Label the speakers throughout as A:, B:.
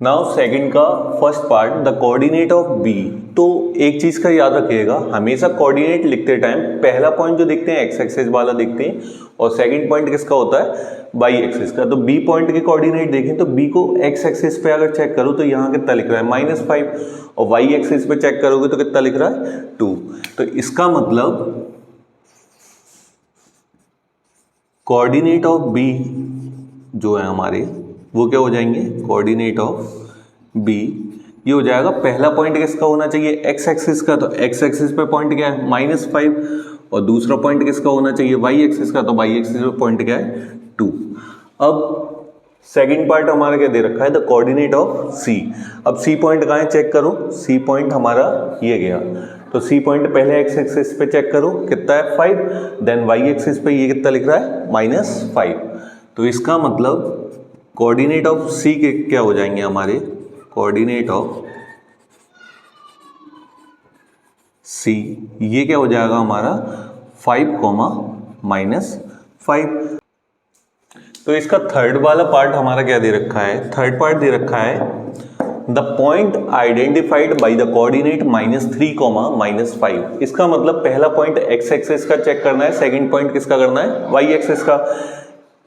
A: Now second का first part the coordinate of B. तो एक चीज का याद रखिएगा, हमेशा कोऑर्डिनेट लिखते टाइम पहला पॉइंट जो देखते हैं एक्स एक्सिस वाला देखते हैं और सेकंड पॉइंट किसका होता है वाई एक्सिस का। तो बी पॉइंट के कोऑर्डिनेट देखें तो बी को एक्स एक्सिस पे अगर चेक करो तो यहाँ कितना लिख रहा है -5 और वाई एक्सिस पे चेक करोगे तो कितना लिख रहा है 2। तो इसका मतलब कोऑर्डिनेट ऑफ बी जो है हमारे वो क्या हो जाएंगे, कोऑर्डिनेट ऑफ बी ये हो जाएगा पहला पॉइंट किसका होना चाहिए एक्स एक्सिस का, तो एक्स एक्सिस पे पॉइंट क्या है -5 और दूसरा पॉइंट किसका होना चाहिए वाई एक्सिस का, तो वाई एक्सिस पे पॉइंट क्या है 2। अब सेकंड पार्ट हमारा क्या दे रखा है द कोऑर्डिनेट ऑफ सी। अब सी पॉइंट कहाँ है चेक करो, सी पॉइंट हमारा ये गया, तो सी पॉइंट पहले एक्स एक्सिस पे चेक करो कितना है 5, देन वाई एक्सिस पे ये कितना लिख रहा है -5। तो इसका मतलब कोऑर्डिनेट ऑफ सी के क्या हो जाएंगे हमारे, कोऑर्डिनेट ऑफ सी ये क्या हो जाएगा हमारा 5, -5। तो इसका थर्ड वाला पार्ट हमारा क्या दे रखा है, थर्ड पार्ट दे रखा है the point identified by the coordinate -3, -5। इसका मतलब पहला पॉइंट एक्स एक्सिस का चेक करना है, सेकंड पॉइंट किसका करना है वाई एक्सिस का।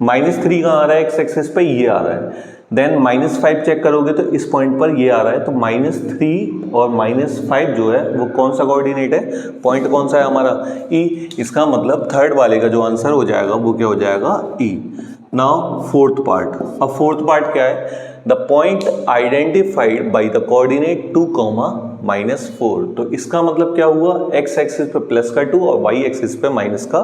A: -3 कहाँ आ रहा है एक्स एक्सिस पे, ये आ रहा है, देन -5 चेक करोगे तो इस पॉइंट पर ये आ रहा है। तो -3 और -5 जो है वो कौन सा कोऑर्डिनेट है, पॉइंट कौन सा है हमारा ई। इसका मतलब थर्ड वाले का जो आंसर हो जाएगा वो क्या हो जाएगा ई। नाउ फोर्थ पार्ट, अब फोर्थ पार्ट क्या है the point identified by the coordinate 2, -4। तो इसका मतलब क्या हुआ एक्स एक्सिस पे प्लस का 2 और वाई एक्सिस पे माइनस का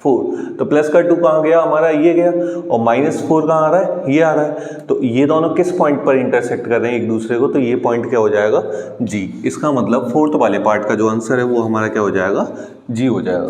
A: 4। तो प्लस का 2 कहाँ गया हमारा, ये गया, और -4 कहाँ आ रहा है, ये आ रहा है। तो ये दोनों किस पॉइंट पर इंटरसेक्ट कर रहे हैं एक दूसरे को, तो ये पॉइंट क्या हो जाएगा जी। इसका मतलब फोर्थ वाले पार्ट का जो आंसर है वो हमारा क्या हो जाएगा जी हो जाएगा।